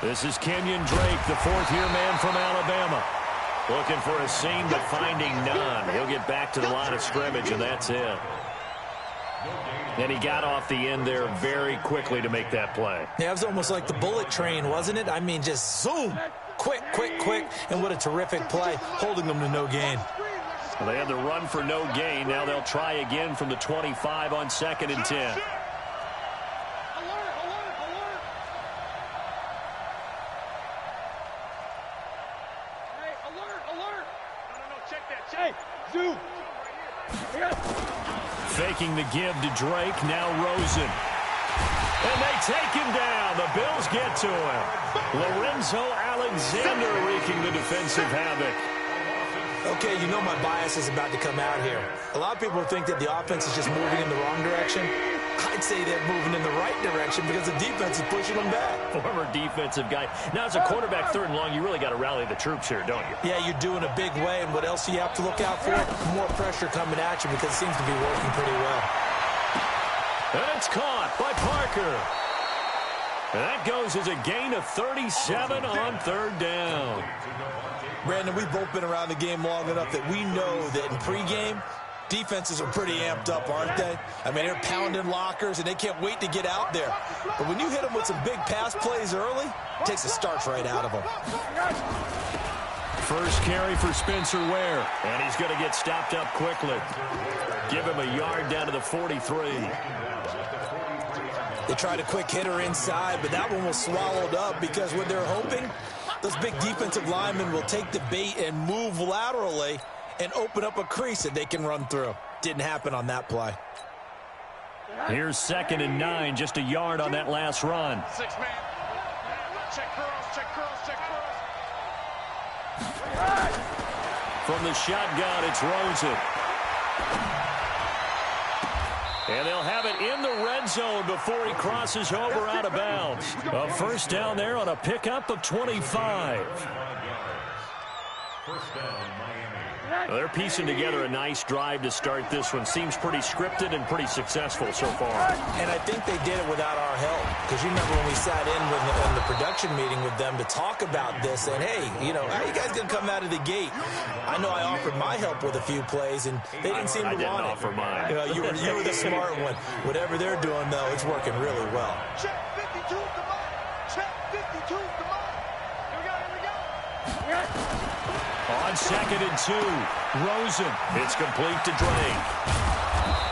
This is Kenyon Drake, the fourth-year man from Alabama. Looking for a seam, but finding none. He'll get back to the line of scrimmage, and that's it. And he got off the end there very quickly to make that play. Yeah, it was almost like the bullet train, wasn't it? I mean, just zoom. Quick, quick, quick. And what a terrific play, holding them to no gain. Well, they had the run for no gain. Now they'll try again from the 25 on 2nd and 10. Faking the give to Drake, now Rosen. And they take him down. The Bills get to him. Lorenzo Alexander wreaking the defensive havoc. Okay, you know my bias is about to come out here. A lot of people think that the offense is just moving in the wrong direction. I'd say they're moving in the right direction because the defense is pushing them back. Former defensive guy. Now, as a quarterback 3rd and long, you really got to rally the troops here, don't you? Yeah, you're doing a big way, and what else do you have to look out for? More pressure coming at you because it seems to be working pretty well. And it's caught by Parker. And that goes as a gain of 37 on 3rd down. Brandon, we've both been around the game long enough that we know that in pregame, defenses are pretty amped up, aren't they? I mean, they're pounding lockers, and they can't wait to get out there. But when you hit them with some big pass plays early, it takes the starch right out of them. First carry for Spencer Ware, and he's going to get stopped up quickly. Give him a yard down to the 43. They tried a quick hitter inside, but that one was swallowed up because what they're hoping, those big defensive linemen will take the bait and move laterally and open up a crease that they can run through. Didn't happen on that play. Here's 2nd and 9, just a yard on that last run. 6-man. Check curls, check curls, check curls. From the shotgun, it's Rosen. And they'll have it in the red zone before he crosses over out of bounds. A first down there on a pickup of 25. Well, they're piecing together a nice drive to start this one. Seems pretty scripted and pretty successful so far. And I think they did it without our help. Because you remember when we sat in the production meeting with them to talk about this, and hey, you know, how are you guys going to come out of the gate? I know I offered my help with a few plays, and they didn't seem to want it. I didn't offer mine. You know, you were the smart one. Whatever they're doing, though, it's working really well. Check 52, come on. Check 52, come on. Here we go, here we go. On 2nd and 2, Rosen. It's complete to Drake.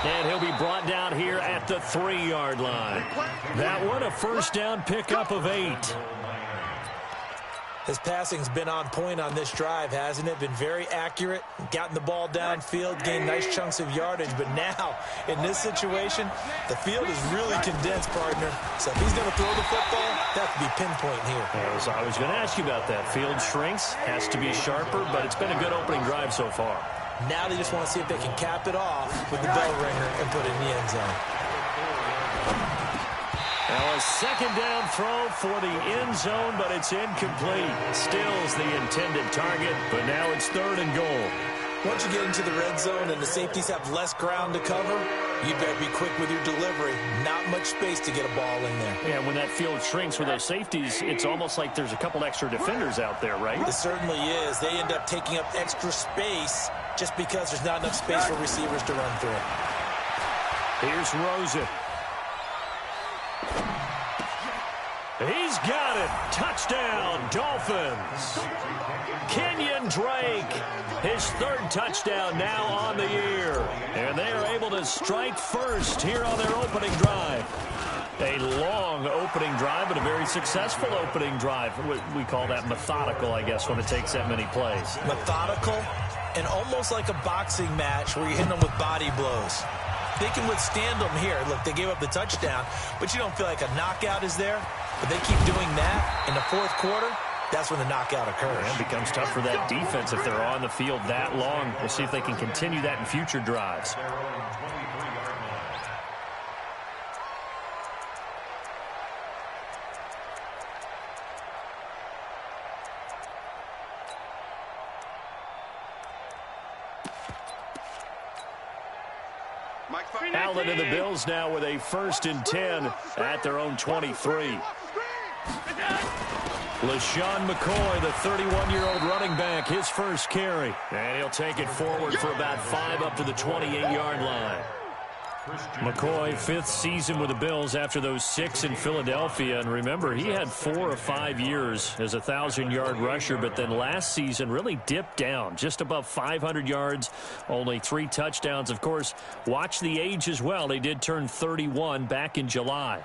And he'll be brought down here at the 3-yard line. That one, a first down pickup of 8. His passing's been on point on this drive, hasn't it? Been very accurate, gotten the ball downfield, gained nice chunks of yardage. But now, in this situation, the field is really condensed, partner. So if he's going to throw the football, that could be pinpoint here. I was going to ask you about that. Field shrinks, has to be sharper, but it's been a good opening drive so far. Now they just want to see if they can cap it off with the bell ringer and put it in the end zone. Now a 2nd down throw for the end zone, but it's incomplete. Still's the intended target, but now it's 3rd and goal. Once you get into the red zone and the safeties have less ground to cover, you better be quick with your delivery. Not much space to get a ball in there. Yeah, when that field shrinks with those safeties, it's almost like there's a couple extra defenders out there, right? It certainly is. They end up taking up extra space just because there's not enough space for receivers to run through. Here's Rosen. He's got it. Touchdown, Dolphins. Kenyon Drake, his 3rd touchdown now on the year. And they are able to strike first here on their opening drive. A long opening drive, but a very successful opening drive. We call that methodical, I guess, when it takes that many plays. Methodical and almost like a boxing match where you're hitting them with body blows. They can withstand them here. Look, they gave up the touchdown, but you don't feel like a knockout is there. But they keep doing that in the 4th quarter. That's when the knockout occurs. It becomes tough for that defense if they're on the field that long. We'll see if they can continue that in future drives. Allen and the Bills now with a 1st and 10 at their own 23. LaShawn McCoy, the 31-year-old running back, his first carry. And he'll take it forward for about 5 up to the 28-yard line. McCoy, 5th season with the Bills after those 6 in Philadelphia. And remember, he had 4 or 5 years as a 1,000-yard rusher, but then last season really dipped down, just above 500 yards, only 3 touchdowns. Of course, watch the age as well. He did turn 31 back in July.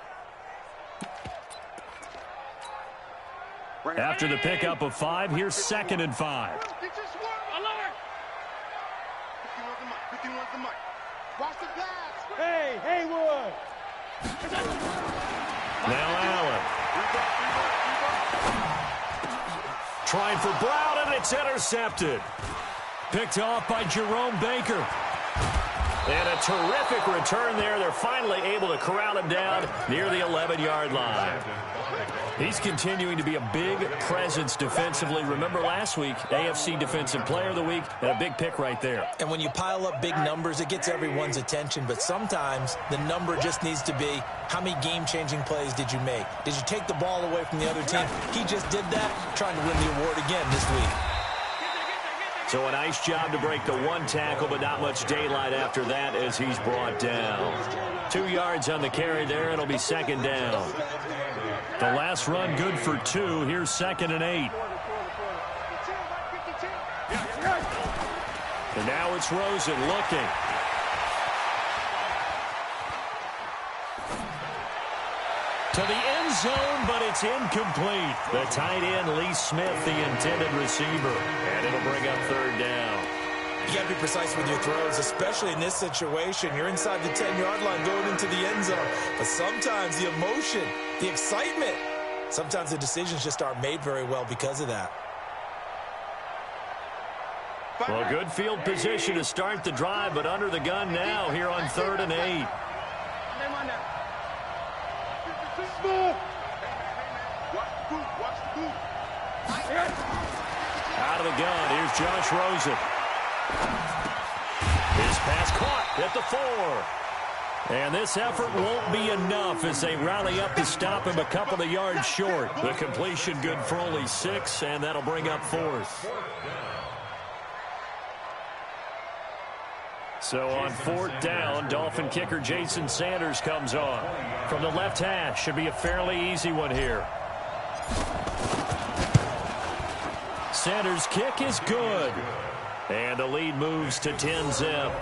After the pickup of 5, here's 2nd and 5. Hey, Haywood. Now Allen. Trying for Brown, and it's intercepted. Picked off by Jerome Baker. And a terrific return there. They're finally able to corral him down near the 11-yard line. He's continuing to be a big presence defensively. Remember last week, AFC Defensive Player of the Week, and a big pick right there. And when you pile up big numbers, it gets everyone's attention. But sometimes the number just needs to be, how many game-changing plays did you make? Did you take the ball away from the other team? He just did that, trying to win the award again this week. So a nice job to break the 1 tackle, but not much daylight after that as he's brought down. 2 yards on the carry there. It'll be 2nd down. The last run good for 2. Here's 2nd and 8. And now it's Rosen looking. To the end zone, but it's incomplete. The tight end, Lee Smith, the intended receiver. And it'll bring up 3rd down. You got to be precise with your throws, especially in this situation. You're inside the 10-yard line going into the end zone. But sometimes the emotion, the excitement, sometimes the decisions just aren't made very well because of that. Well, good field position to start the drive, but under the gun now here on 3rd and 8. Out of the gun, here's Josh Rosen. His pass caught at the 4. And this effort won't be enough as they rally up to stop him a couple of yards short. The completion good for only 6, and that'll bring up 4th. So on 4th down, Dolphin kicker Jason Sanders comes on. From the left hash, should be a fairly easy one here. Sanders' kick is good. And the lead moves to 10-zip.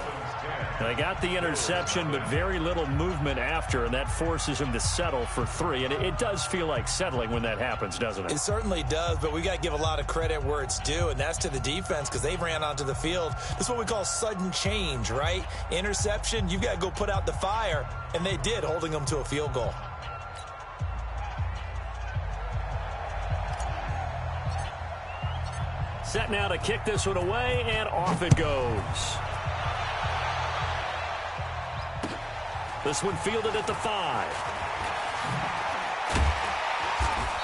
They got the interception, but very little movement after, and that forces him to settle for 3. And it does feel like settling when that happens, doesn't it? It certainly does, but we got to give a lot of credit where it's due, and that's to the defense because they ran onto the field. This is what we call sudden change, right? Interception, you've got to go put out the fire, and they did, holding them to a field goal. Set now to kick this one away, and off it goes. This one fielded at the 5.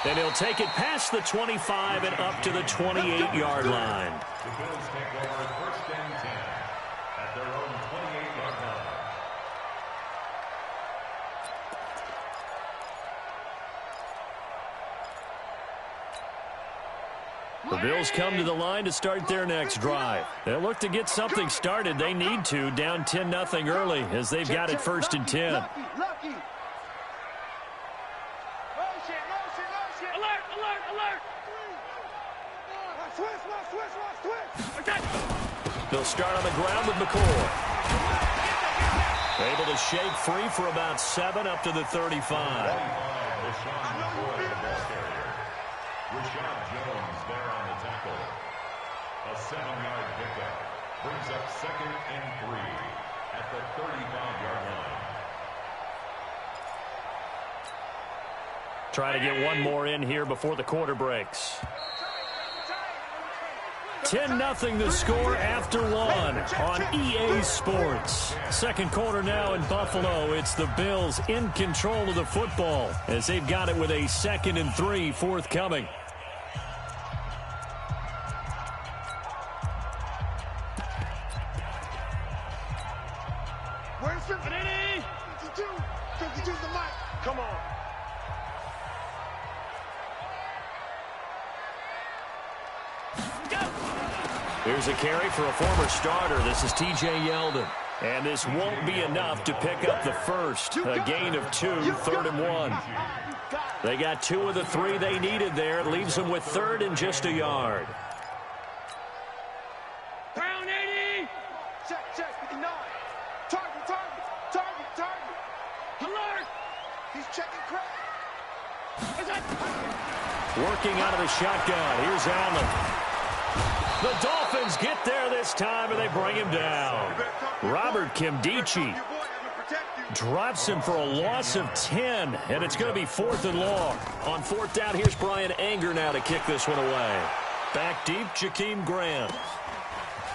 And he'll take it past the 25 and up to the 28-yard line. The Bills take over 1st and 10 at their own 28-yard line. The Bills come to the line to start their next drive. They'll look to get something started. They need to, down 10-0 early as they've got it 1st and 10. Alert, alert. They'll start on the ground with McCoy. Able to shake free for about 7 up to the 35. A 7-yard pickup brings up 2nd and 3 at the 35-yard line. Try to get one more in here before the quarter breaks. 10-0 the score after 1 on EA Sports. Second quarter now in Buffalo. It's the Bills in control of the football as they've got it with a 2nd and 3 forthcoming. Here's a carry for a former starter. This is T.J. Yeldon. And this won't be enough to pick up the first. A gain of 2, 3rd and 1. They got 2 of the 3 they needed there. It leaves them with 3rd and just a yard. Pound 80. Check, 59. Target. Alert. He's checking crack. Working out of the shotgun. Here's Allen. The Dolphins get there this time, and they bring him down. Robert Kimdichie drops him for a loss of 10, and it's going to be 4th and long. On 4th down, here's Brian Anger now to kick this one away. Back deep, Jakeem Grant.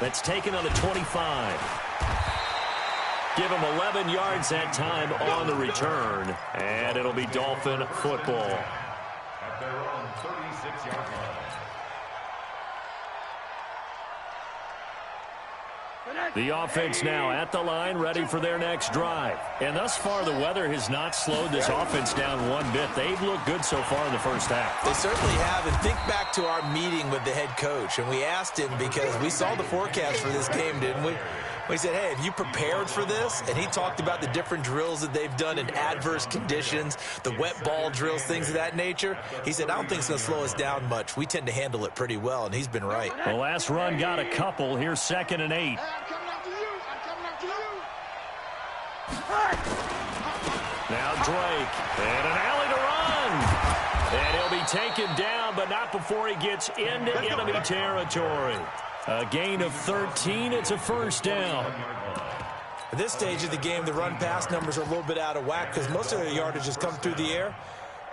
That's taken on the 25. Give him 11 yards that time on the return, and it'll be Dolphin football. At their own 36-yard line. The offense now at the line, ready for their next drive. And thus far, the weather has not slowed this offense down one bit. They've looked good so far in the first half. They certainly have. And think back to our meeting with the head coach. And we asked him, because we saw the forecast for this game, didn't we? We said, hey, have you prepared for this? And he talked about the different drills that they've done in adverse conditions, the wet ball drills, things of that nature. He said, I don't think it's going to slow us down much. We tend to handle it pretty well, and he's been right. The last run got a couple. Here's 2nd and 8. I'm coming after you. Now Drake, and an alley to run. And he'll be taken down, but not before he gets into enemy territory. A gain of 13. It's a 1st down. At this stage of the game, the run-pass numbers are a little bit out of whack because most of their yardage has come through the air.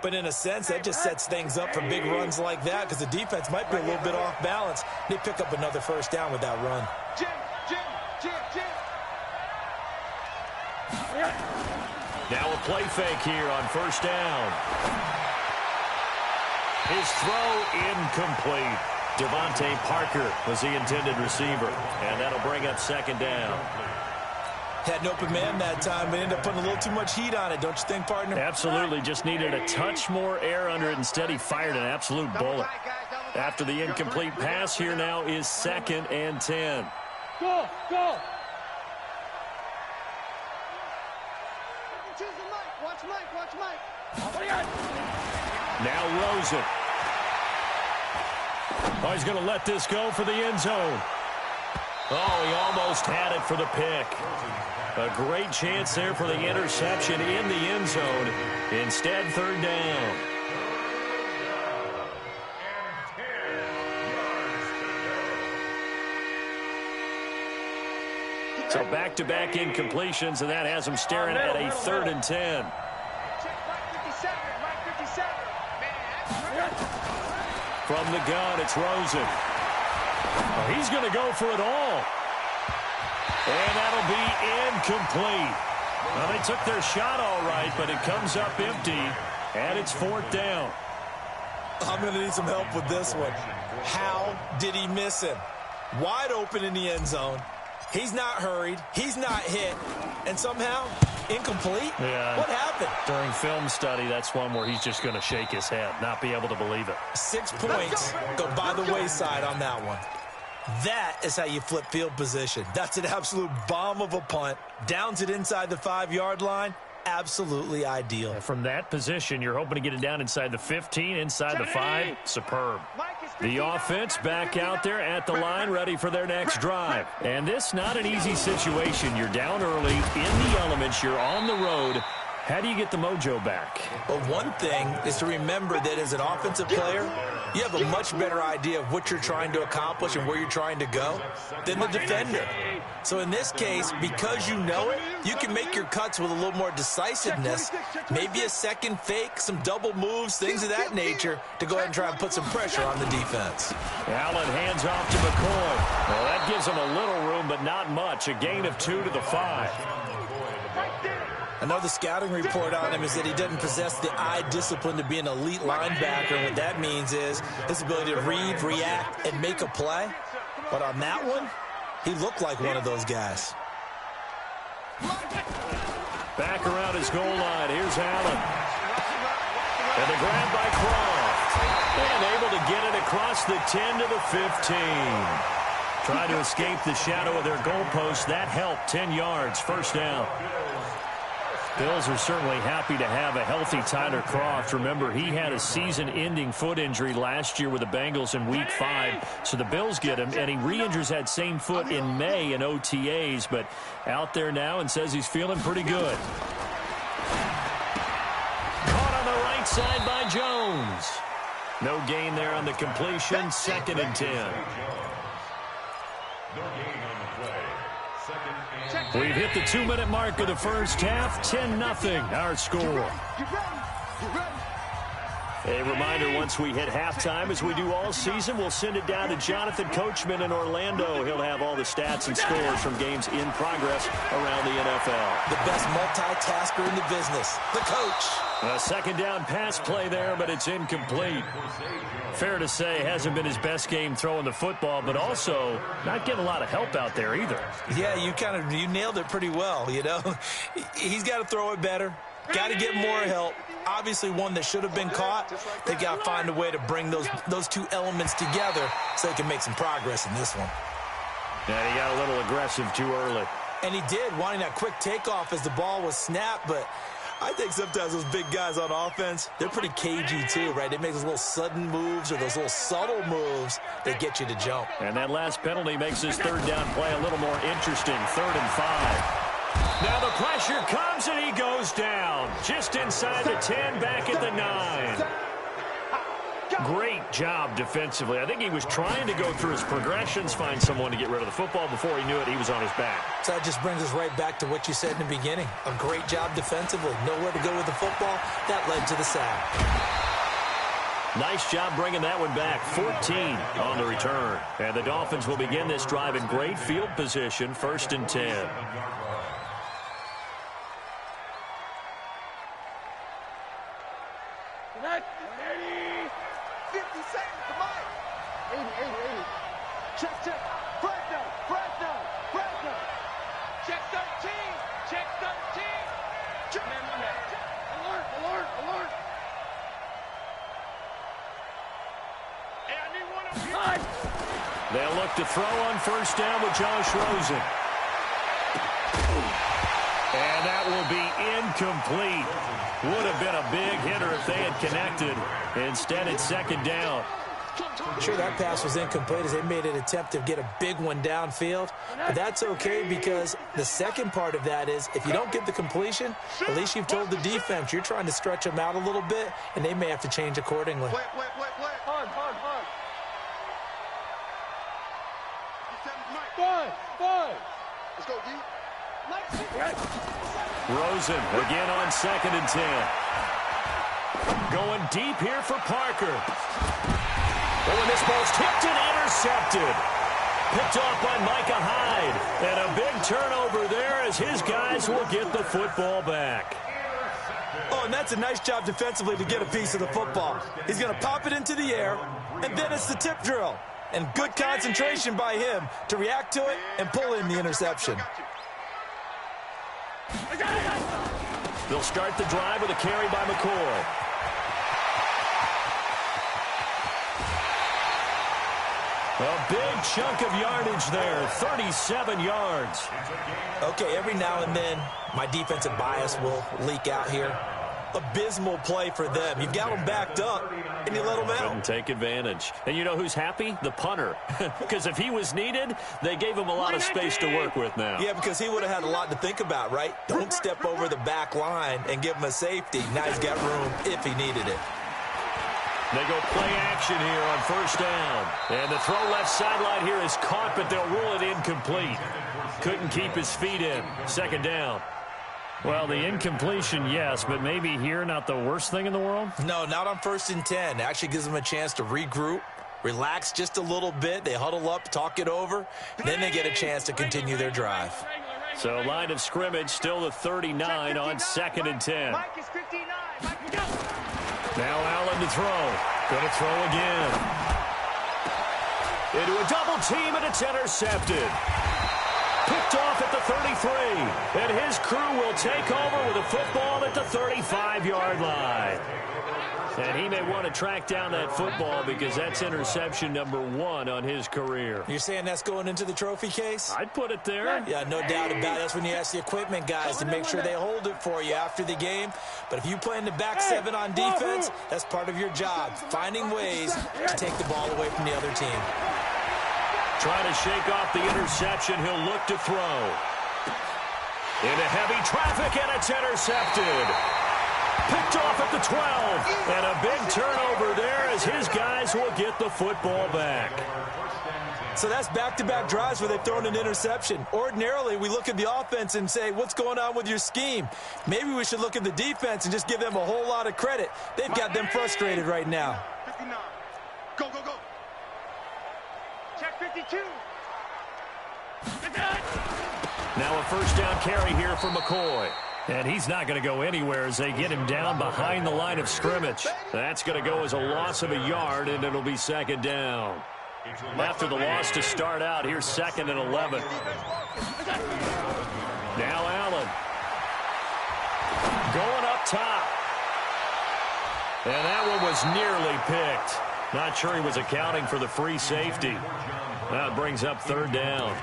But in a sense, that just sets things up for big runs like that because the defense might be a little bit off balance. They pick up another 1st down with that run. Jim. Now a play fake here on 1st down. His throw incomplete. Devontae Parker was the intended receiver, and that'll bring up 2nd down. Had an open man that time, but ended up putting a little too much heat on it, don't you think, partner? Absolutely. Just needed a touch more air under it. Instead, he fired an absolute bullet. After the incomplete pass, here now is 2nd and 10. Go. Watch Mike. Now Rosen. Oh, he's going to let this go for the end zone. Oh, he almost had it for the pick. A great chance there for the interception in the end zone. Instead, 3rd down. So back-to-back incompletions, and that has him staring at a 3rd and 10. From the gun, it's Rosen. Oh, he's going to go for it all. And that'll be incomplete. Well, they took their shot all right, but it comes up empty, and it's 4th down. I'm going to need some help with this one. How did he miss him? Wide open in the end zone. He's not hurried. He's not hit. And somehow, incomplete? Yeah. What happened? During film study, that's one where he's just going to shake his head, not be able to believe it. 6 points go by the wayside on that one. That is how you flip field position. That's an absolute bomb of a punt. Downs it inside the 5-yard line. Absolutely ideal. From that position, you're hoping to get it down inside the 15, inside the 5. Superb. The offense back out there at the line, ready for their next drive. And this not an easy situation. You're down early, in the elements, you're on the road. How do you get the mojo back? Well, one thing is to remember that as an offensive player, you have a much better idea of what you're trying to accomplish and where you're trying to go than the defender. So in this case, because you know it, you can make your cuts with a little more decisiveness, maybe a second fake, some double moves, things of that nature, to go ahead and try and put some pressure on the defense. Allen hands off to McCoy. Well, that gives him a little room, but not much. A gain of 2 to the 5. I know the scouting report on him is that he doesn't possess the eye discipline to be an elite linebacker. And what that means is his ability to read, react, and make a play. But on that one, he looked like one of those guys. Back around his goal line. Here's Allen. And the grab by Croft. And able to get it across the 10 to the 15. Trying to escape the shadow of their goalpost. That helped. 10 yards. First down. Bills are certainly happy to have a healthy Tyler Kroft. Remember, he had a season-ending foot injury last year with the Bengals in Week 5. So the Bills get him, and he re-injures that same foot in May in OTAs. But out there now and says he's feeling pretty good. Caught on the right side by Jones. No gain there on the completion. 2nd and 10. We've hit the 2-minute mark of the first half. 10-0 our score. A reminder, once we hit halftime, as we do all season, we'll send it down to Jonathan Coachman in Orlando. He'll have all the stats and scores from games in progress around the NFL. The best multitasker in the business, the coach. A 2nd down pass play there, but it's incomplete. Fair to say, hasn't been his best game throwing the football, but also not getting a lot of help out there either. Yeah, you nailed it pretty well, you know. He's got to throw it better. Got to get more help. Obviously, one that should have been caught. They've got to find a way to bring those two elements together so they can make some progress in this one. And he got a little aggressive too early. And he did, wanting that quick takeoff as the ball was snapped, but I think sometimes those big guys on offense, they're pretty cagey too, right? They make those little sudden moves or those little subtle moves that get you to jump. And that last penalty makes his 3rd down play a little more interesting. 3rd and 5. Now the pressure comes and he goes down. Just inside the 10, back at the 9. Great job defensively. I think he was trying to go through his progressions, find someone to get rid of the football. Before he knew it, he was on his back. So that just brings us right back to what you said in the beginning. A great job defensively. Nowhere to go with the football. That led to the sack. Nice job bringing that one back. 14 on the return. And the Dolphins will begin this drive in great field position. 1st and 10. They'll look to throw on 1st down with Josh Rosen. And that will be incomplete. Would have been a big hitter if they had connected. Instead, it's 2nd down. Sure, that pass was incomplete as they made an attempt to get a big one downfield. But that's okay because the second part of that is if you don't get the completion, at least you've told the defense you're trying to stretch them out a little bit, and they may have to change accordingly. Let's go, D. Rosen again on 2nd and 10. Going deep here for Parker. Oh, and this ball's tipped and intercepted. Picked off by Micah Hyde. And a big turnover there as his guys will get the football back. Oh, and that's a nice job defensively to get a piece of the football. He's going to pop it into the air, and then it's the tip drill. And good concentration by him to react to it and pull in the interception. They'll start the drive with a carry by McCoy. A big chunk of yardage there, 37 yards. Okay, every now and then, my defensive bias will leak out here. Abysmal play for them. You've got them backed up, and you let them out. Couldn't take advantage. And you know who's happy? The punter. Because if he was needed, they gave him a lot of space to work with now. Yeah, because he would have had a lot to think about, right? Don't step over the back line and give him a safety. Now he's got room if he needed it. They go play action here on 1st down. And the throw left sideline here is caught, but they'll rule it incomplete. Couldn't keep his feet in. 2nd down. Well, the incompletion, yes, but maybe here not the worst thing in the world? No, not on 1st and 10. It actually gives them a chance to regroup, relax just a little bit. They huddle up, talk it over. Then they get a chance to continue their drive. So line of scrimmage still the 39 on 2nd and 10. Now Allen to throw. Going to throw again. Into a double team, and it's intercepted. Picked off at the 33. And his crew will take over with a football at the 35-yard line. And he may want to track down that football because that's interception number 1 on his career. You're saying that's going into the trophy case? I'd put it there. Yeah, no doubt about it. That's when you ask the equipment guys to make sure they hold it for you after the game. But if you play in the back 7 on defense, that's part of your job, finding ways to take the ball away from the other team. Trying to shake off the interception. He'll look to throw. Into heavy traffic, and it's intercepted. Picked off at the 12. And a big turnover there as his guys will get the football back. So that's back-to-back drives where they've thrown an interception. Ordinarily, we look at the offense and say, what's going on with your scheme? Maybe we should look at the defense and just give them a whole lot of credit. They've got them frustrated right now. 59. Go, go, go. Check 52. Now a first down carry here for McCoy. And he's not going to go anywhere as they get him down behind the line of scrimmage. That's going to go as a loss of a yard, and it'll be second down. After the loss to start out, here's 2nd and 11. Now Allen. Going up top. And that one was nearly picked. Not sure he was accounting for the free safety. That brings up 3rd down.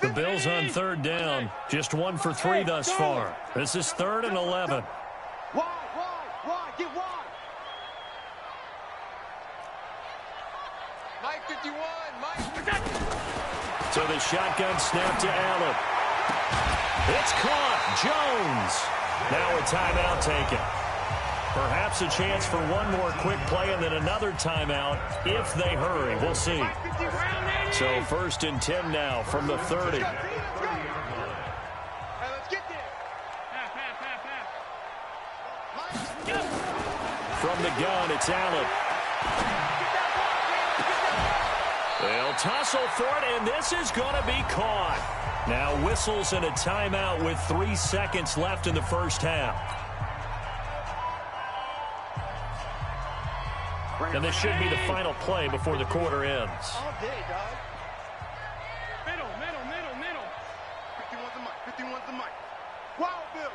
The Bills on 3rd down. Just 1 for 3 thus far. This is 3rd and 11. Wide, get wide. Mike 51, Mike. So the shotgun snap to Allen. It's caught. Jones. Now a timeout taken. Perhaps a chance for one more quick play and then another timeout if they hurry. We'll see. So 1st and 10 now from the 30. Hey, let's get there. From the gun, it's Allen. They'll tussle for it, and this is going to be caught. Now whistles and a timeout with 3 seconds left in the first half. And this should be the final play before the quarter ends. All day, dog. Middle. 51's the mic. Wild Bill.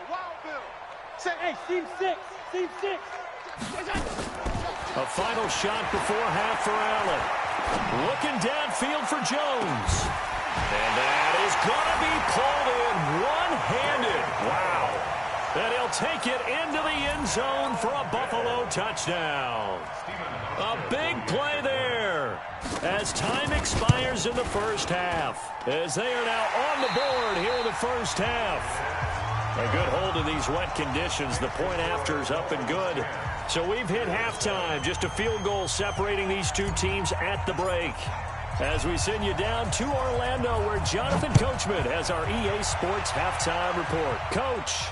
Say, hey, seam 6. A final shot before half for Allen. Looking downfield for Jones. And that is going to be pulled in one-handed. Wow. And he'll take it into the end zone for a Buffalo touchdown. A big play there as time expires in the first half. As they are now on the board here in the first half. A good hold of these wet conditions. The point after is up and good. So we've hit halftime. Just a field goal separating these two teams at the break. As we send you down to Orlando where Jonathan Coachman has our EA Sports halftime report. Coach.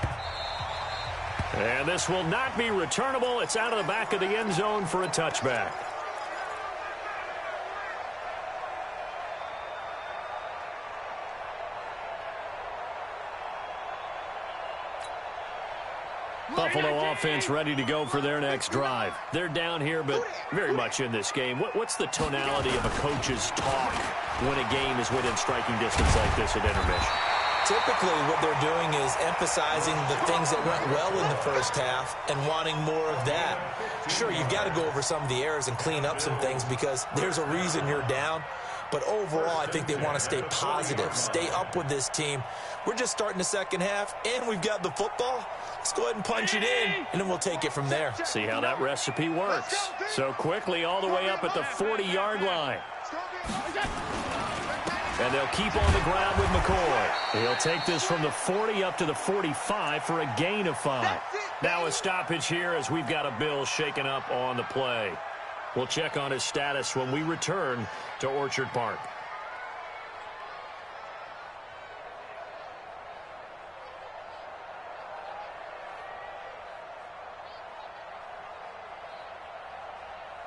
And this will not be returnable. It's out of the back of the end zone for a touchback. Buffalo offense ready to go for their next drive. They're down here, but very much in this game. What's the tonality of a coach's talk when a game is within striking distance like this at intermission? Typically, what they're doing is emphasizing the things that went well in the first half and wanting more of that. Sure, you've got to go over some of the errors and clean up some things because there's a reason you're down. But overall, I think they want to stay positive, stay up with this team. We're just starting the second half, and we've got the football. Let's go ahead and punch it in, and then we'll take it from there. See how that recipe works. So quickly all the way up at the 40-yard line. And they'll keep on the ground with McCoy. He'll take this from the 40 up to the 45 for a gain of 5. Now a stoppage here as we've got a Bill shaken up on the play. We'll check on his status when we return to Orchard Park.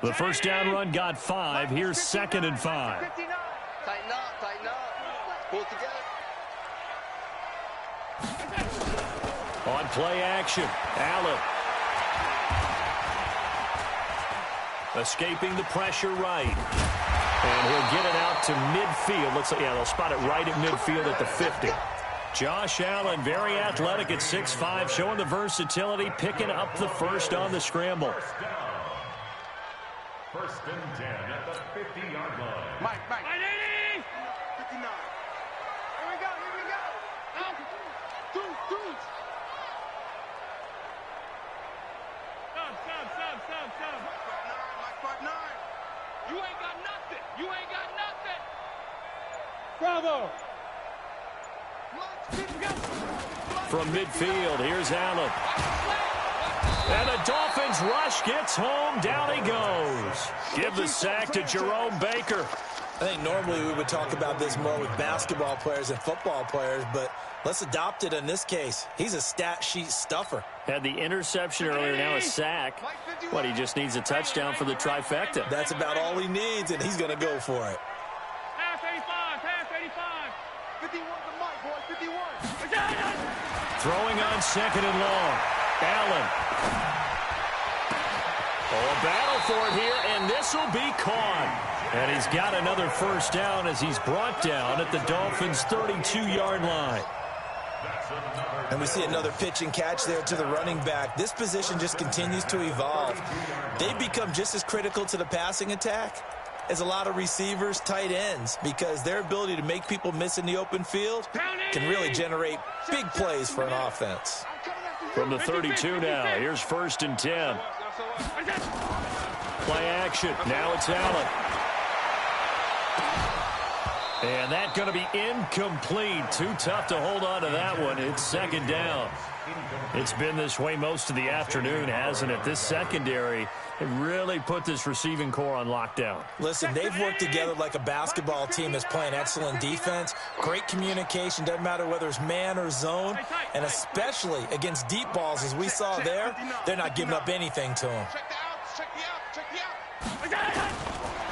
The first down run got 5. Here's 2nd and 5. Tighten up. Pull it together. On play action, Allen. Escaping the pressure right. And he'll get it out to midfield. Looks like, yeah, they'll spot it right at midfield at the 50. Josh Allen, very athletic at 6'5", showing the versatility, picking up the first on the scramble. First and 10 at the 50-yard line. Mike. 59. Here we go. Out. Two. Stop. Mike 5'9". You ain't got nothing. Bravo. From midfield, here's Allen. And the Dolphins rush gets home. Down he goes. Give the sack to Jerome Baker. I think normally we would talk about this more with basketball players and football players, but let's adopt it in this case. He's a stat sheet stuffer. Had the interception earlier, now a sack. What, he just needs a touchdown for the trifecta. That's about all he needs, and he's going to go for it. Pass 85. 51 to Mike, boys. 51. Throwing on second and long. Allen. Oh, a battle for it here, and this will be caught. And he's got another first down as he's brought down at the Dolphins' 32-yard line. And we see another pitch and catch there to the running back. This position just continues to evolve. They become just as critical to the passing attack as a lot of receivers, tight ends, because their ability to make people miss in the open field can really generate big plays for an offense. From the 32 now, here's first and 10. Play action. Now it's Allen. And that's going to be incomplete. Too tough to hold on to that one. It's second down. It's been this way most of the afternoon, hasn't it? This secondary, it really put this receiving core on lockdown. Listen, they've worked together like a basketball team that's playing excellent defense. Great communication, doesn't matter whether it's man or zone. And especially against deep balls, as we saw there, they're not giving up anything to them.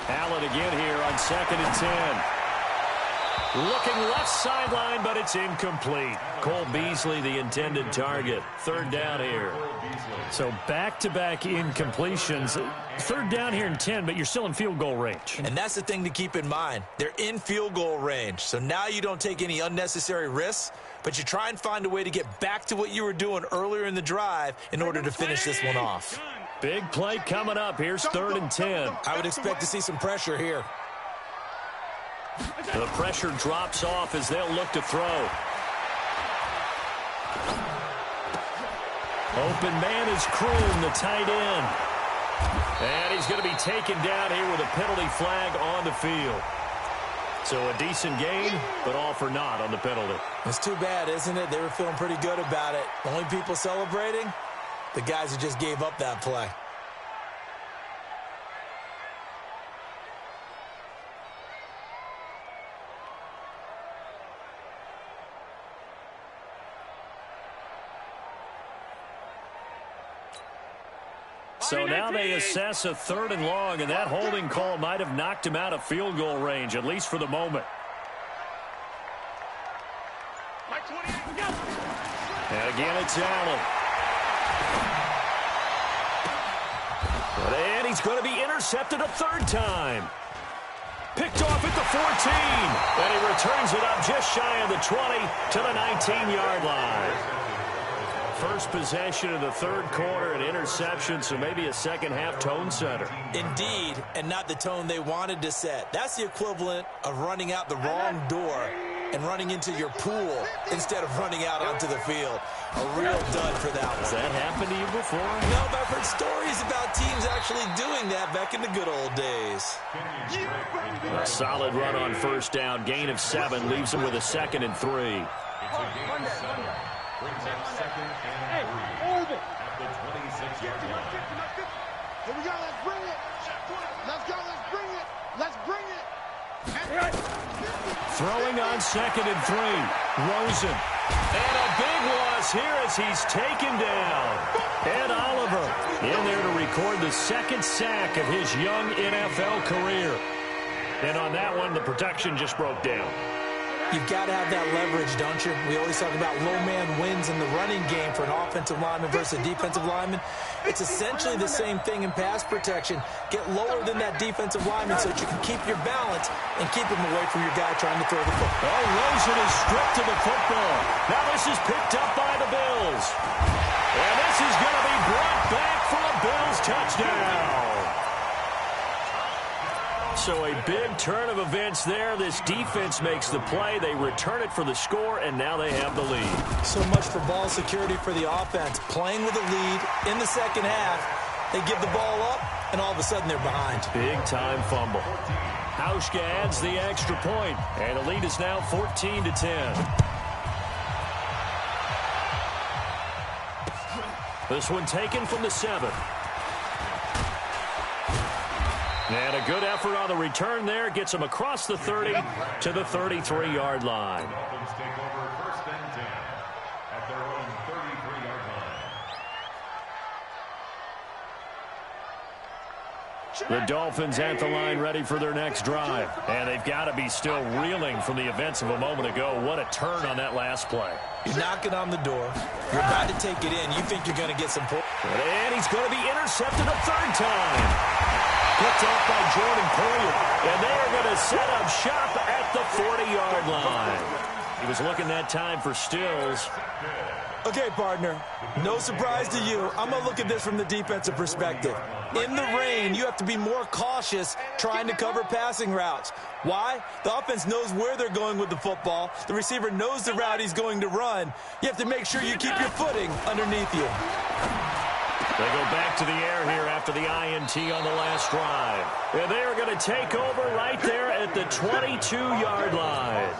Allen again here on second and 10. Looking left sideline, but it's incomplete. Cole Beasley, the intended target. Third down here. So back-to-back incompletions. Third down here in 10, but you're still in field goal range. And that's the thing to keep in mind. They're in field goal range. So now you don't take any unnecessary risks, but you try and find a way to get back to what you were doing earlier in the drive in order to finish this one off. Big play coming up. Here's third and 10. I would expect to see some pressure here. The pressure drops off as they'll look to throw. Open man is Kroon, the tight end. And he's going to be taken down here with a penalty flag on the field. So a decent gain, but all for naught on the penalty. It's too bad, isn't it? They were feeling pretty good about it. The only people celebrating, the guys who just gave up that play. So now they assess a third and long, and that holding call might have knocked him out of field goal range, at least for the moment. And again, it's Allen. And he's going to be intercepted a third time. Picked off at the 14. And he returns it up just shy of the 20 to the 19-yard line. First possession of the third quarter, an interception, so maybe a second-half tone setter. Indeed, and not the tone they wanted to set. That's the equivalent of running out the wrong door and running into your pool instead of running out onto the field. A real dud for that one. Has that happened to you before? No, but I've heard stories about teams actually doing that back in the good old days. A solid run on first down. Gain of 7 leaves him with a 2nd and 3. It's a gain of 7. Brings up 2nd and 3 at the 26-yard line. Here we go, let's bring it. Let's go, let's bring it. Let's bring it. Throwing on 2nd and 3. Rosen. And a big loss here as he's taken down. Ed Oliver in there to record the 2nd sack of his young NFL career. And on that one, the protection just broke down. You've got to have that leverage, don't you? We always talk about low man wins in the running game for an offensive lineman versus a defensive lineman. It's essentially the same thing in pass protection. Get lower than that defensive lineman so that you can keep your balance and keep him away from your guy trying to throw the football. Oh, Rosen is stripped to the football. Now this is picked up by the Bills. And this is going to be brought back for a Bills touchdown. So a big turn of events there. This defense makes the play. They return it for the score, and now they have the lead. So much for ball security for the offense. Playing with a lead in the second half, they give the ball up, and all of a sudden they're behind. Big-time fumble. Hauschka adds the extra point, and the lead is now 14-10. This one taken from the 7. And a good effort on the return there. Gets him across the 30 to the 33-yard line. Dolphins take over 1st and 10 at their own 33-yard line. The Dolphins at the line ready for their next drive. And they've got to be still reeling from the events of a moment ago. What a turn on that last play. You're knocking on the door. You're about to take it in. You think you're going to get some points. And he's going to be intercepted a 3rd time. Picked off by Jordan Poyer. And they are going to set up shop at the 40-yard line. He was looking that time for Stills. Okay, partner, no surprise to you. I'm going to look at this from the defensive perspective. In the rain, you have to be more cautious trying to cover passing routes. Why? The offense knows where they're going with the football. The receiver knows the route he's going to run. You have to make sure you keep your footing underneath you. They go back to the air here after the INT on the last drive. And they are going to take over right there at the 22-yard line.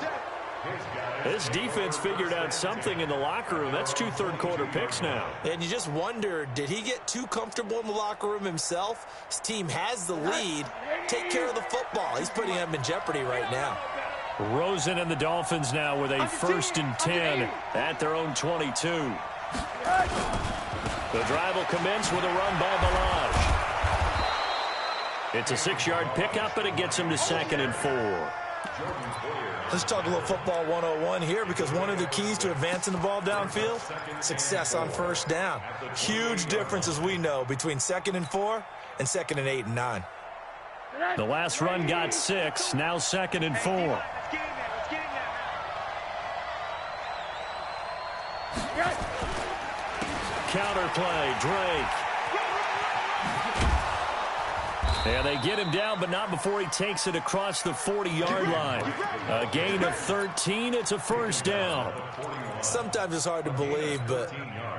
This defense figured out something in the locker room. That's 2 third-quarter picks now. And you just wonder, did he get too comfortable in the locker room himself? His team has the lead. Take care of the football. He's putting them in jeopardy right now. Rosen and the Dolphins now with a 1st and 10 at their own 22. The drive will commence with a run by Balaj. It's a 6-yard pickup, and it gets him to 2nd and 4. Let's talk a little football 101 here, because one of the keys to advancing the ball downfield, success on 1st down. Huge difference, as we know, between 2nd and 4 and 2nd and 8 and 9. The last run got 6, now 2nd and 4. Counter play, Drake. And they get him down, but not before he takes it across the 40-yard line. A gain of 13. It's a 1st down. Sometimes it's hard to believe, but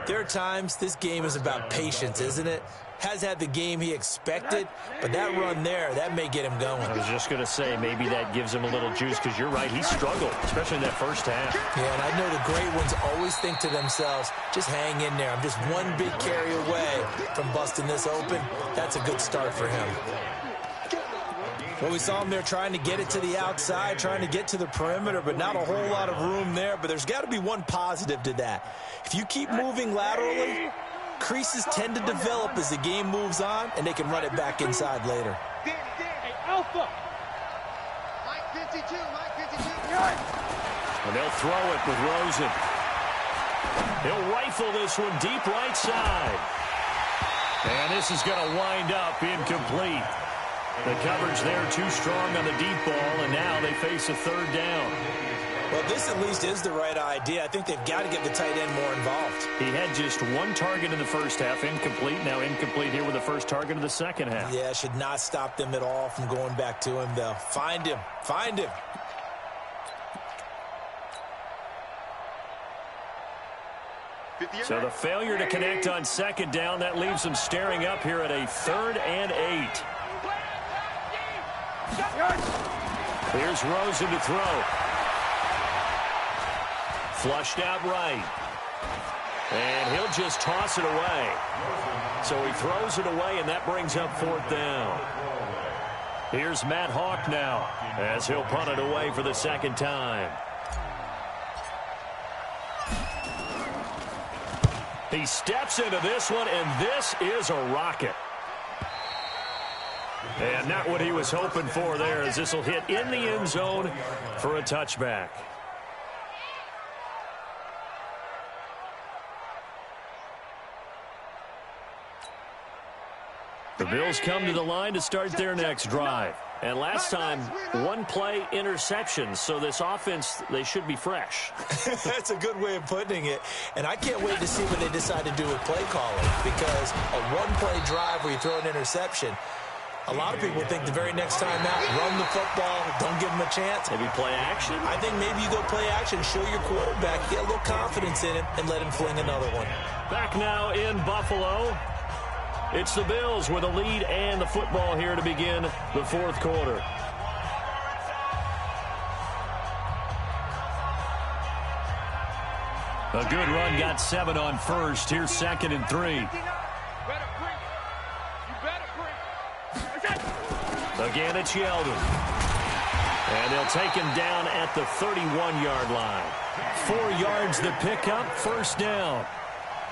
there are times this game is about patience, isn't it? Has had the game he expected, but that run there, that may get him going. I was just going to say, maybe that gives him a little juice, because you're right, he struggled, especially in that 1st half. Yeah, and I know the great ones always think to themselves, just hang in there. I'm just one big carry away from busting this open. That's a good start for him. Well, we saw him there trying to get it to the outside, trying to get to the perimeter, but not a whole lot of room there. But there's got to be one positive to that. If you keep moving laterally, creases tend to develop as the game moves on, and they can run it back inside later. Hey, Alpha. Mike 52, Mike 52. And they'll throw it with Rosen. He'll rifle this one deep right side. And this is going to wind up incomplete. The coverage there too strong on the deep ball, and now they face a 3rd down. Well, this at least is the right idea. I think they've got to get the tight end more involved. He had just 1 target in the 1st half, incomplete. Now incomplete here with the 1st target of the 2nd half. Yeah, should not stop them at all from going back to him, though. Find him. Find him. So the failure to connect on 2nd down, that leaves them staring up here at a 3rd and 8. Here's Rosen to throw. Flushed out right. And he'll just toss it away. So he throws it away, and that brings up 4th down. Here's Matt Hawk now, as he'll punt it away for the 2nd time. He steps into this one, and this is a rocket. And not what he was hoping for there, as this will hit in the end zone for a touchback. Bills come to the line to start their next drive. And last time, one-play interception, so this offense, they should be fresh. That's a good way of putting it. And I can't wait to see what they decide to do with play calling, because a one-play drive where you throw an interception, a lot of people think the very next time out, run the football, don't give them a chance. Maybe play action? I think maybe you go play action, show your quarterback, get a little confidence in him, and let him fling another one. Back now in Buffalo. It's the Bills with a lead and the football here to begin the fourth quarter. A good run, got 7 on first. Here's 2nd and 3. Again, it's Yeldon. And they'll take him down at the 31-yard line. 4 yards the pickup, first down.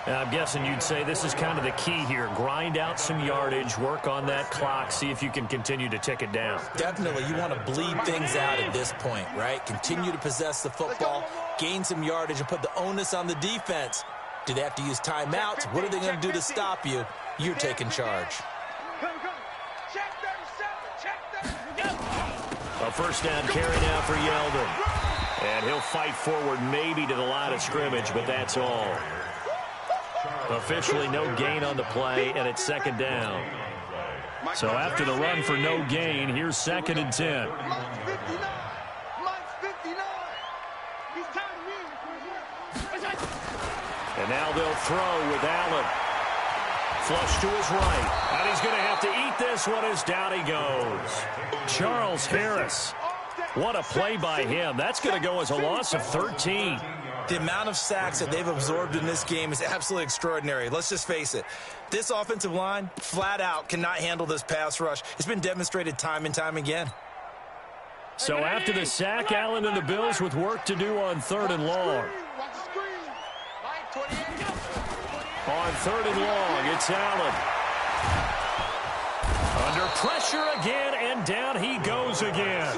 I'm guessing you'd say this is kind of the key here. Grind out some yardage, work on that clock, see if you can continue to tick it down. Definitely. You want to bleed things out at this point, right? Continue to possess the football, gain some yardage, and put the onus on the defense. Do they have to use timeouts? What are they going to do to stop you? You're taking charge. A first down carry now for Yeldon. And he'll fight forward maybe to the line of scrimmage, but that's all. Officially no gain on the play, and it's 2nd down. So after the run for no gain, here's 2nd and 10. And now they'll throw with Allen. Flush to his right. And he's going to have to eat this one as down he goes. Charles Harris. What a play by him. That's going to go as a loss of 13. The amount of sacks that they've absorbed in this game is absolutely extraordinary. Let's just face it. This offensive line, flat out, cannot handle this pass rush. It's been demonstrated time and time again. So after the sack, Allen and the Bills with work to do on 3rd and long. On 3rd and long, it's Allen. Under pressure again, and down he goes again.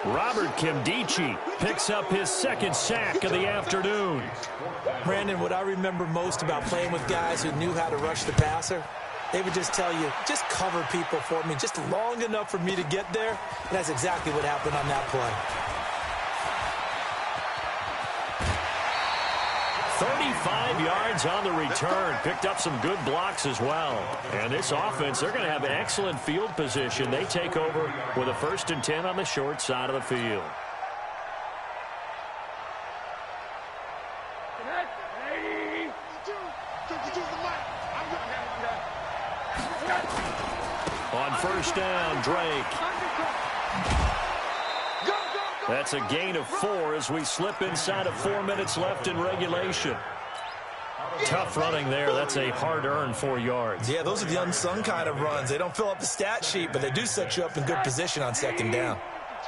Robert Kimdichie picks up his 2nd sack of the afternoon. Brandon, what I remember most about playing with guys who knew how to rush the passer, they would just tell you, just cover people for me, just long enough for me to get there. And that's exactly what happened on that play. 35 yards on the return. Picked up some good blocks as well. And this offense, they're going to have excellent field position. They take over with a 1st and 10 on the short side of the field. On 1st down, Drake. That's a gain of 4 as we slip inside of 4 minutes left in regulation. Tough running there. That's a hard-earned 4 yards. Yeah, those are the unsung kind of runs. They don't fill up the stat sheet, but they do set you up in good position on 2nd down.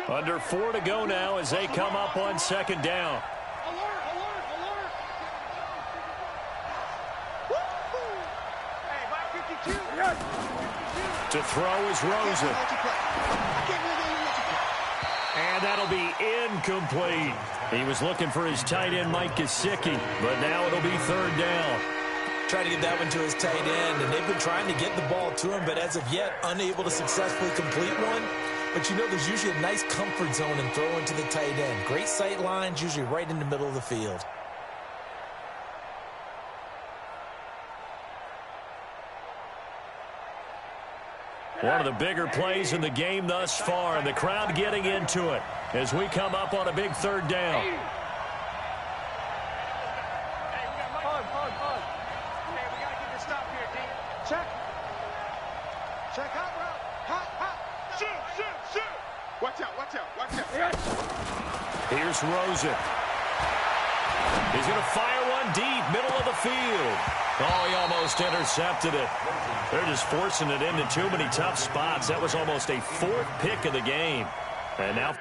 Under 4 to go now as they come up on 2nd down. To throw is Rosen. And that'll be incomplete. He was looking for his tight end, Mike Gesicki, but now it'll be 3rd down. Trying to get that one to his tight end, and they've been trying to get the ball to him, but as of yet, unable to successfully complete one. But you know, there's usually a nice comfort zone in throwing to the tight end. Great sight lines, usually right in the middle of the field. One of the bigger plays in the game thus far, and the crowd getting into it as we come up on a big 3rd down. Hey, we got to get this stop here, D. Check. Check hot route. Hot. Shoot. Watch out. Here's Rosen. He's going to fire one deep, middle of the field. Oh, he almost intercepted it. They're just forcing it into too many tough spots. That was almost a 4th pick of the game. And now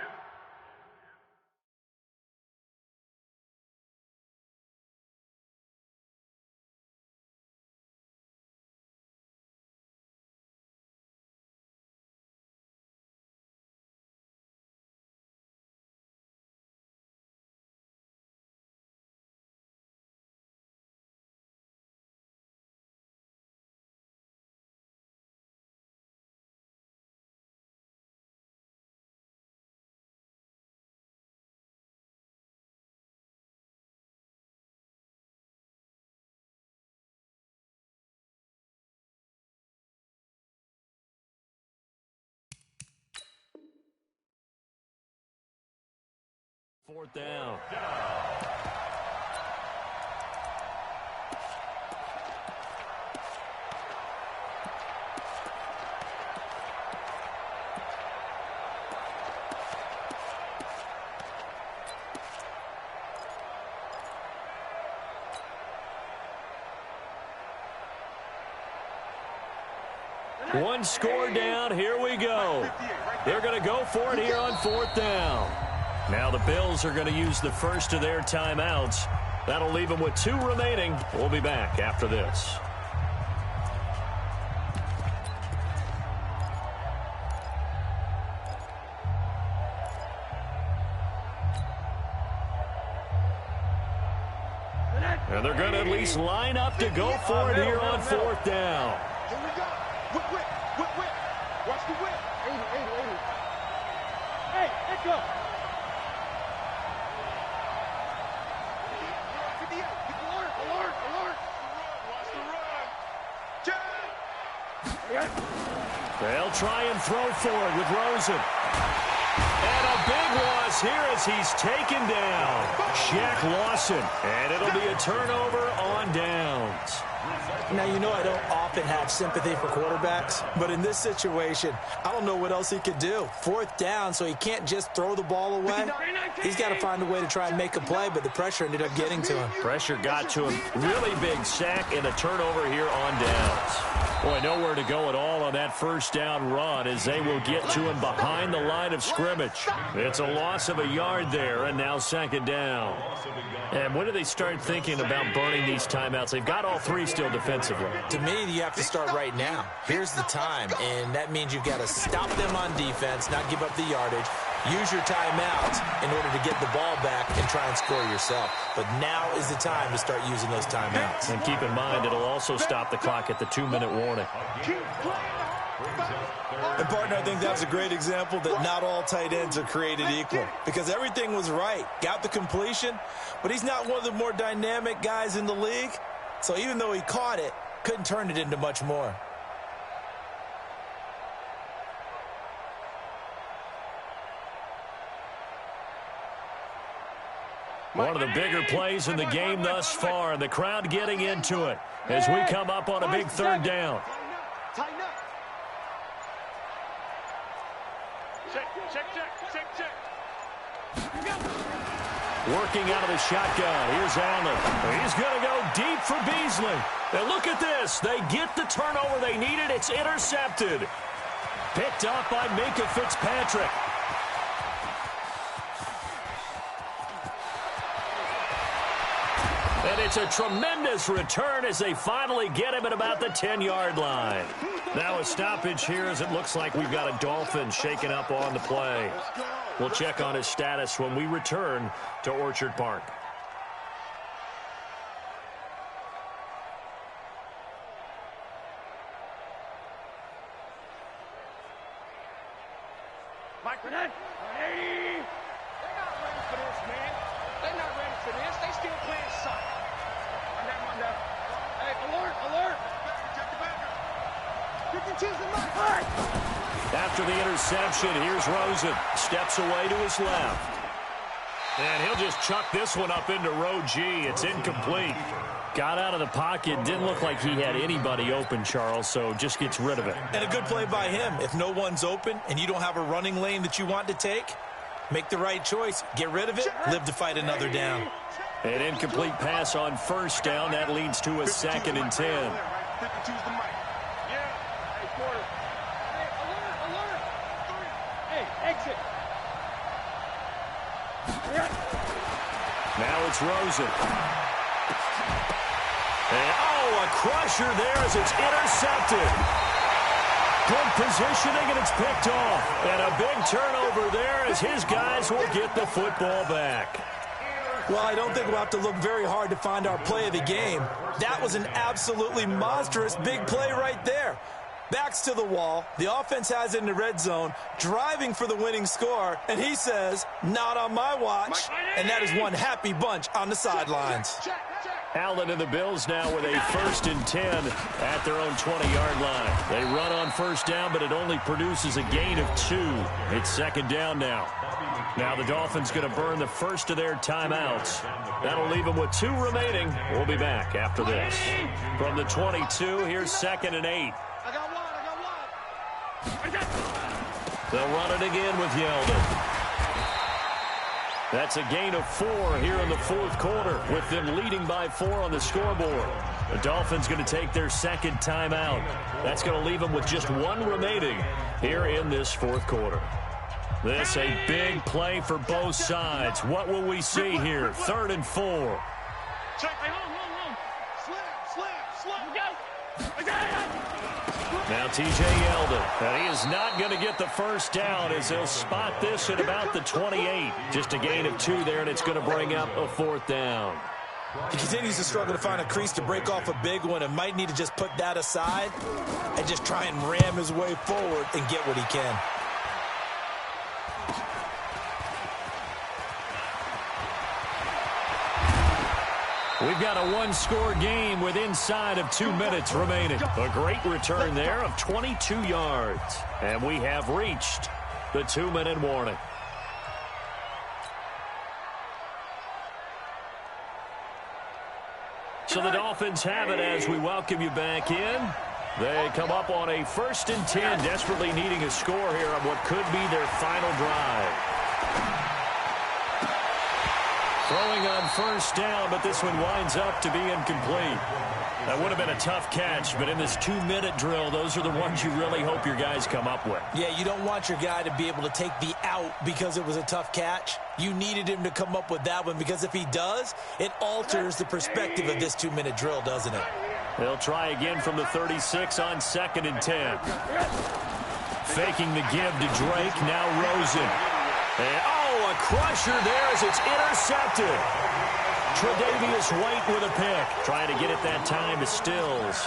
4th down. One score down. Here we go. They're going to go for it here on 4th down. Now the Bills are going to use the first of their timeouts. That'll leave them with 2 remaining. We'll be back after this. And they're going to at least line up to go for it here on 4th down. Here we go. Whip. Watch the whip. 80. Hey, let's go. 58. Alert. Watch the run. They'll try and throw forward with Rosen. And a big loss here as he's taken down. Shaq Lawson. And it'll be a turnover on downs. Now, you know I don't often have sympathy for quarterbacks, but in this situation, I don't know what else he could do. 4th down, so he can't just throw the ball away. He's got to find a way to try and make a play, but the pressure ended up getting to him. Pressure got to him. Really big sack and a turnover here on downs. Boy, nowhere to go at all on that 1st down run as they will get to him behind the line of scrimmage. It's a loss of a yard there, and now 2nd down. And when do they start thinking about burning these timeouts? They've got all 3 still defensively. To me, you have to start right now. Here's the time, and that means you've got to stop them on defense, not give up the yardage, use your timeouts in order to get the ball back and try and score yourself. But now is the time to start using those timeouts. And keep in mind, it'll also stop the clock at the 2-minute warning. And, partner, I think that's a great example that not all tight ends are created equal because everything was right. Got the completion, but he's not one of the more dynamic guys in the league. So even though he caught it, couldn't turn it into much more. One of the bigger plays in the game thus far, and the crowd getting into it as we come up on a big 3rd down. Tighten up. Check. Working out of the shotgun. Here's Allen. He's going to go deep for Beasley. And look at this. They get the turnover they needed. It's intercepted. Picked up by Minkah Fitzpatrick. And it's a tremendous return as they finally get him at about the 10-yard line. Now a stoppage here as it looks like we've got a Dolphin shaken up on the play. We'll check on his status when we return to Orchard Park. Mike Burnett. 180. They're not ready for this, man. They're not ready for this. They still playing soccer. Run down. Hey, alert. Check the back. Pick and choose the mark. All right. After the interception, here's Rosen. Steps away to his left. And he'll just chuck this one up into row G. It's incomplete. Got out of the pocket. Didn't look like he had anybody open, Charles, so just gets rid of it. And a good play by him. If no one's open and you don't have a running lane that you want to take, make the right choice. Get rid of it. Live to fight another down. An incomplete pass on 1st down. That leads to a 2nd and 10. Exit. Now it's Rosen. And, a crusher there as it's intercepted. Good positioning, and it's picked off. And a big turnover there as his guys will get the football back. Well, I don't think we'll have to look very hard to find our play of the game. That was an absolutely monstrous big play right there. Backs to the wall. The offense has it in the red zone, driving for the winning score. And he says, not on my watch. And that is one happy bunch on the sidelines. Allen and the Bills now with a 1st and 10 at their own 20-yard line. They run on 1st down, but it only produces a gain of 2. It's 2nd down now. Now the Dolphins going to burn the first of their timeouts. That'll leave them with 2 remaining. We'll be back after this. From the 22, here's 2nd and 8. I got one. They'll run it again with Yeldon. That's a gain of 4 here in the 4th quarter, with them leading by 4 on the scoreboard. The Dolphins going to take their 2nd timeout. That's going to leave them with just 1 remaining here in this 4th quarter. This a big play for both sides. What will we see here? 3rd and 4. Now T.J. Yeldon, and he is not going to get the first down as they'll spot this at about the 28. Just a gain of 2 there, and it's going to bring up a 4th down. He continues to struggle to find a crease to break off a big one and might need to just put that aside and just try and ram his way forward and get what he can. We've got a 1-score game with inside of 2 minutes remaining. A great return there of 22 yards. And we have reached the 2-minute warning. So the Dolphins have it as we welcome you back in. They come up on a 1st and 10, desperately needing a score here on what could be their final drive. Throwing on 1st down, but this one winds up to be incomplete. That would have been a tough catch, but in this 2-minute drill, those are the ones you really hope your guys come up with. Yeah, you don't want your guy to be able to take the out because it was a tough catch. You needed him to come up with that one because if he does, it alters the perspective of this 2-minute drill, doesn't it? They'll try again from the 36 on 2nd and 10. Faking the give to Drake, now Rosen. And, a crusher there as it's intercepted. Tre'Davious White with a pick. Trying to get it that time to Stills.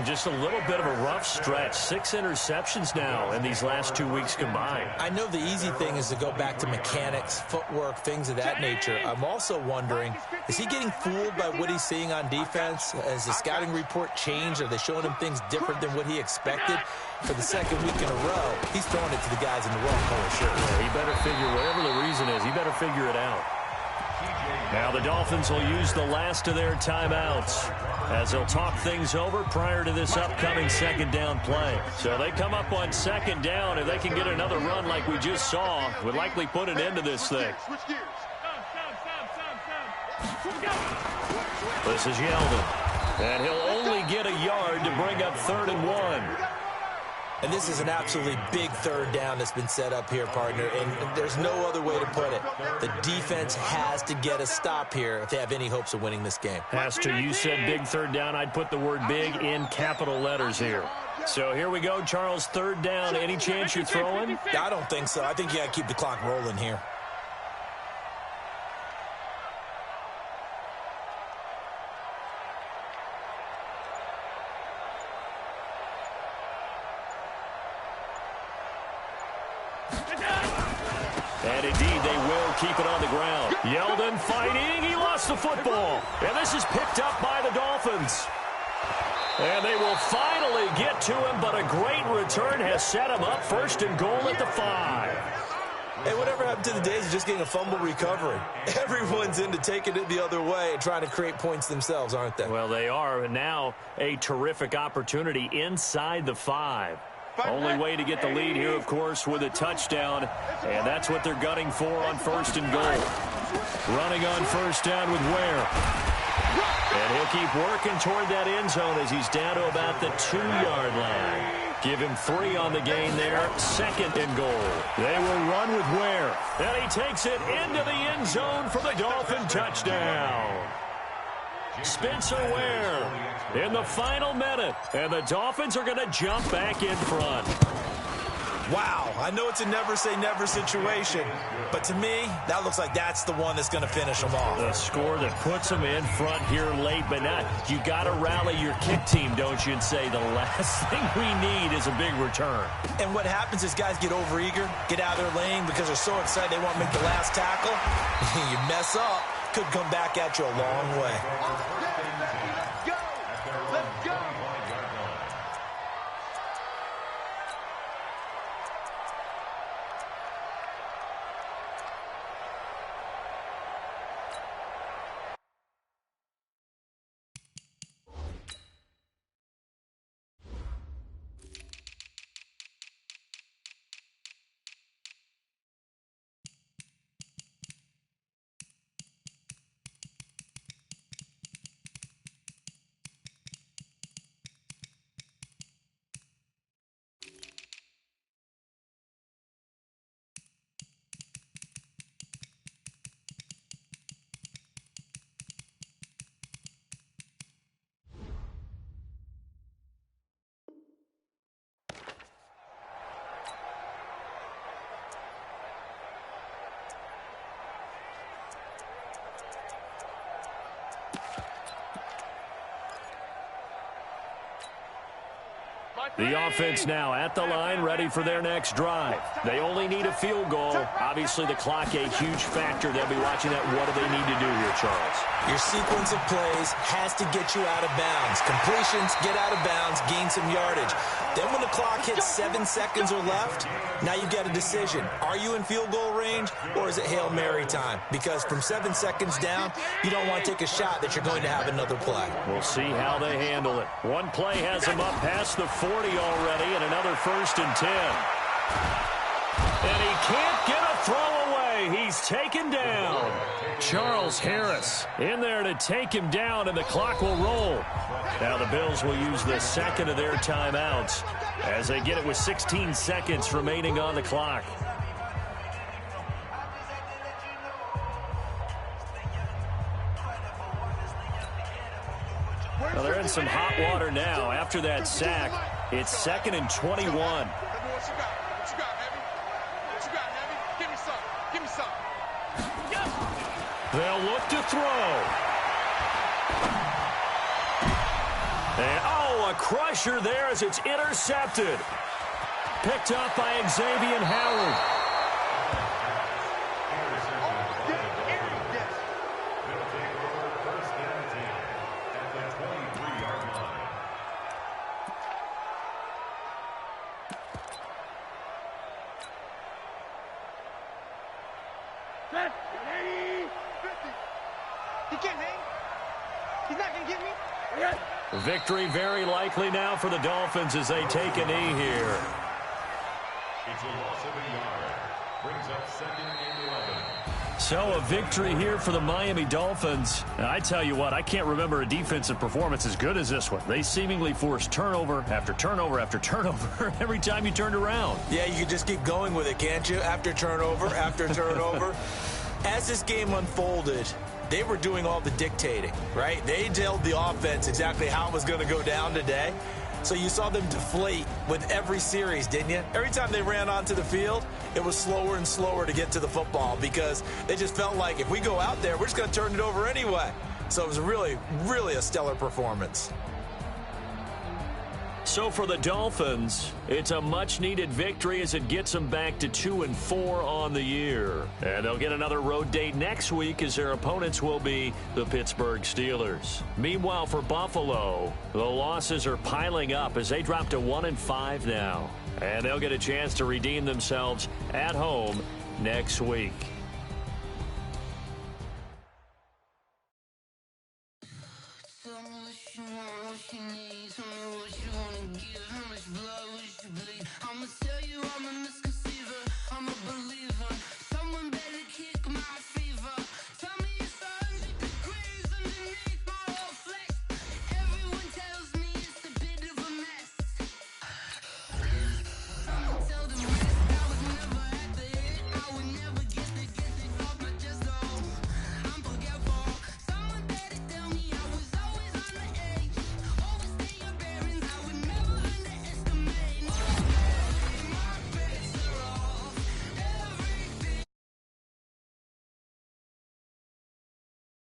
Just a little bit of a rough stretch. 6 interceptions now in these last 2 weeks combined. I know the easy thing is to go back to mechanics, footwork, things of that nature. I'm also wondering, is he getting fooled by what he's seeing on defense? Has the scouting report changed? Are they showing him things different than what he expected? For the 2nd week in a row, he's throwing it to the guys in the wrong color shirt. Yeah, he better figure, whatever the reason is, he better figure it out. Now the Dolphins will use the last of their timeouts as they'll talk things over prior to this upcoming 2nd down play. So they come up on 2nd down. If they can get another run like we just saw, would likely put an end to this thing. This is Yeldon. And he'll only get a yard to bring up 3rd and 1. And this is an absolutely big 3rd down that's been set up here, partner, and there's no other way to put it. The defense has to get a stop here if they have any hopes of winning this game. Has to. You said big 3rd down. I'd put the word big in capital letters here. So here we go, Charles, 3rd down. Any chance you're throwing? I don't think so. I think you got to keep the clock rolling here. And indeed, they will keep it on the ground. Yeldon fighting. He lost the football. And this is picked up by the Dolphins. And they will finally get to him, but a great return has set him up 1st and goal at the 5. Hey, whatever happened to the days of just getting a fumble recovery? Everyone's into taking it the other way and trying to create points themselves, aren't they? Well, they are. And now a terrific opportunity inside the 5. Only way to get the lead here, of course, with a touchdown. And that's what they're gunning for on 1st and goal. Running on 1st down with Ware. And he'll keep working toward that end zone as he's down to about the 2-yard line. Give him 3 on the gain there. 2nd and goal. They will run with Ware. And he takes it into the end zone for the Dolphin touchdown. Spencer Ware in the final minute. And the Dolphins are going to jump back in front. Wow, I know it's a never-say-never situation, but to me, that looks like that's the one that's going to finish them off. The score that puts them in front here late, but not. You got to rally your kick team, don't you, and say the last thing we need is a big return. And what happens is guys get overeager, get out of their lane because they're so excited they want to make the last tackle. You mess up, could come back at you a long way. The offense now at the line, ready for their next drive. They only need a field goal. Obviously, the clock a huge factor. They'll be watching that. What do they need to do here, Charles? Your sequence of plays has to get you out of bounds. Completions, get out of bounds, gain some yardage. Then when the clock hits 7 seconds or left, now you get a decision. Are you in field goal range, or is it Hail Mary time? Because from 7 seconds down, you don't want to take a shot that you're going to have another play. We'll see how they handle it. One play has them up past the 40 already, and another 1st and 10. And he can't get a throw away. He's taken down. Charles Harris in there to take him down, and the clock will roll. Now the Bills will use the second of their timeouts as they get it with 16 seconds remaining on the clock. Well, they're in some hot water now after that sack. It's 2nd and 21. What you got? What you got, Heavy? What you got, Heavy? Give me some. Give me some. They'll look to throw. And, oh, a crusher there as it's intercepted. Picked up by Xavier Howard. He can't hang. He's not going to get me. Victory very likely now for the Dolphins as they take a knee here. It's a loss of a yard. Brings up 2nd and 11. So a victory here for the Miami Dolphins. And I tell you what, I can't remember a defensive performance as good as this one. They seemingly forced turnover after turnover after turnover every time you turned around. Yeah, you can just keep going with it, can't you? After turnover, after turnover. As this game unfolded, they were doing all the dictating, right? They told the offense exactly how it was going to go down today. So you saw them deflate with every series, didn't you? Every time they ran onto the field, it was slower and slower to get to the football because they just felt like if we go out there, we're just going to turn it over anyway. So it was really, really a stellar performance. So for the Dolphins, it's a much-needed victory as it gets them back to 2-4 on the year. And they'll get another road date next week as their opponents will be the Pittsburgh Steelers. Meanwhile, for Buffalo, the losses are piling up as they drop to 1-5 now. And they'll get a chance to redeem themselves at home next week.